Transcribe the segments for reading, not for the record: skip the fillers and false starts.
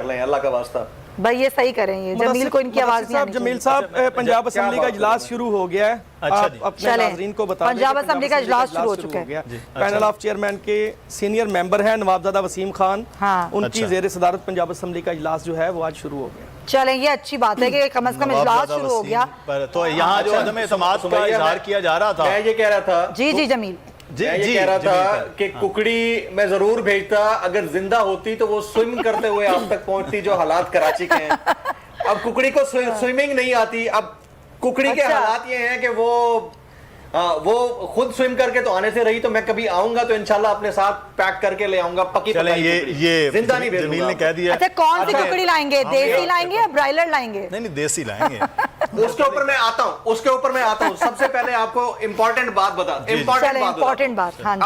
कर लें, अल्लाह का वास्ता। भाई ये सही करेंगे, जमील को इनकी आवाज नहीं आनी चाहिए। जमील साहब, पंजाब असेंबली का इजलास शुरू हो गया है। अच्छा जी, अपने नाज़रीन को बता दें पंजाब असेंबली का इजलास शुरू हो चुका है। पैनल ऑफ चेयरमैन के सीनियर मेंबर हैं नवाबजादा वसीम खान, हाँ। उनकी ज़ेर सदारत पंजाब असेंबली का इजलास जो है वो आज शुरू हो गया। चलें, ये अच्छी बात है कि कम से कम इजलास शुरू हो गया। तो यहाँ जो अदम एतमाद का इजहार किया जा रहा था, मैं ये कह रहा था, जी जी जमील, मैं ये कह रहा था कि कुकड़ी मैं जरूर भेजता, अगर जिंदा होती तो वो स्विम करते हुए आप तक पहुंचती, जो हालात कराची के हैं। अब कुकड़ी को स्विमिंग नहीं आती। अब कुकड़ी के हालात ये हैं कि वो खुद स्विम करके तो आने से रही, तो मैं कभी आऊंगा तो इंशाल्लाह अपने साथ पैक करके ले आऊंगा पक्की। चलें, ये जिंदा नहीं भेजूंगा। जमील ने कह दिया। अच्छा, कौन सी कुकड़ी लाएंगे? देसी लाएंगे या ब्रायलर लाएंगे? नहीं, देसी लाएंगे। उसके ऊपर मैं आता हूं। सबसे पहले आपको इंपॉर्टेंट बात बता, इंपॉर्टेंट बात। हाँ,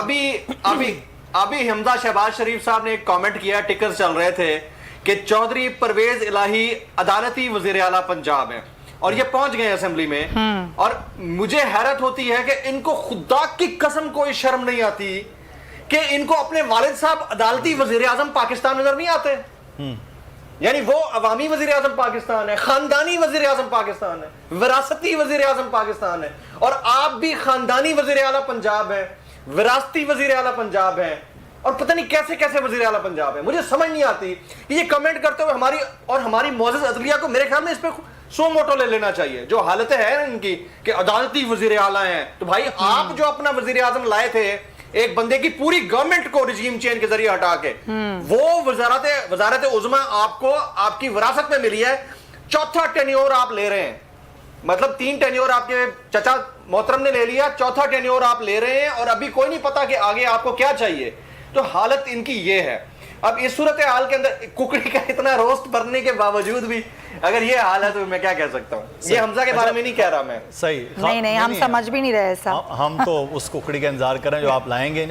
अभी हमजा शहबाज शरीफ साहब ने एक कमेंट किया, टिकर्स चल रहे थे कि चौधरी परवेज इलाही अदालती वजीर आला पंजाब है, और ये पहुंच गए असेंबली में। और मुझे हैरत होती है कि इनको खुदा की कसम कोई शर्म नहीं आती कि इनको अपने वालिद साहब अदालती वजीर आजम पाकिस्तान नजर नहीं आते। यानी वो अवामी वजीर आजम पाकिस्तान है, खानदानी वजीर आजम पाकिस्तान है, विरासती वजीर आजम पाकिस्तान है, और आप भी खानदानी वजीर आला पंजाब है, विरासती वजीर आला पंजाब है, और पता नहीं कैसे कैसे वजीर आला पंजाब है। मुझे समझ नहीं आती कि ये कमेंट करते हुए हमारी मोअज़्ज़ज़ अदलिया को मेरे ख्याल में इस पे सो मोटो ले लेना चाहिए। जो हालतें हैं इनकी कि अदालती वजीर आला हैं, तो भाई आप जो अपना वजीर आजम लाए थे एक बंदे की पूरी गवर्नमेंट को रिजीम चेंज के जरिए हटा के, वो वजारत उज़्मा आपको आपकी विरासत में मिली है। चौथा टेन्योर आप ले रहे हैं, मतलब 3 टेन्योर आपके चचा मोहतरम ने ले लिया, चौथा टेन्योर आप ले रहे हैं, और अभी कोई नहीं पता कि आगे आपको क्या चाहिए। तो हालत इनकी ये है। अब इस सूरत हाल के अंदर कुकड़ी का इतना रोस्ट भरने के बावजूद भी अगर ये हाल है तो मैं क्या कह सकता हूँ। ये हमजा के बारे में नहीं कह रहा मैं। सही नहीं, हम समझ भी नहीं रहे ऐसा। हम तो उस कुकड़ी का इंतजार करें जो आप लाएंगे।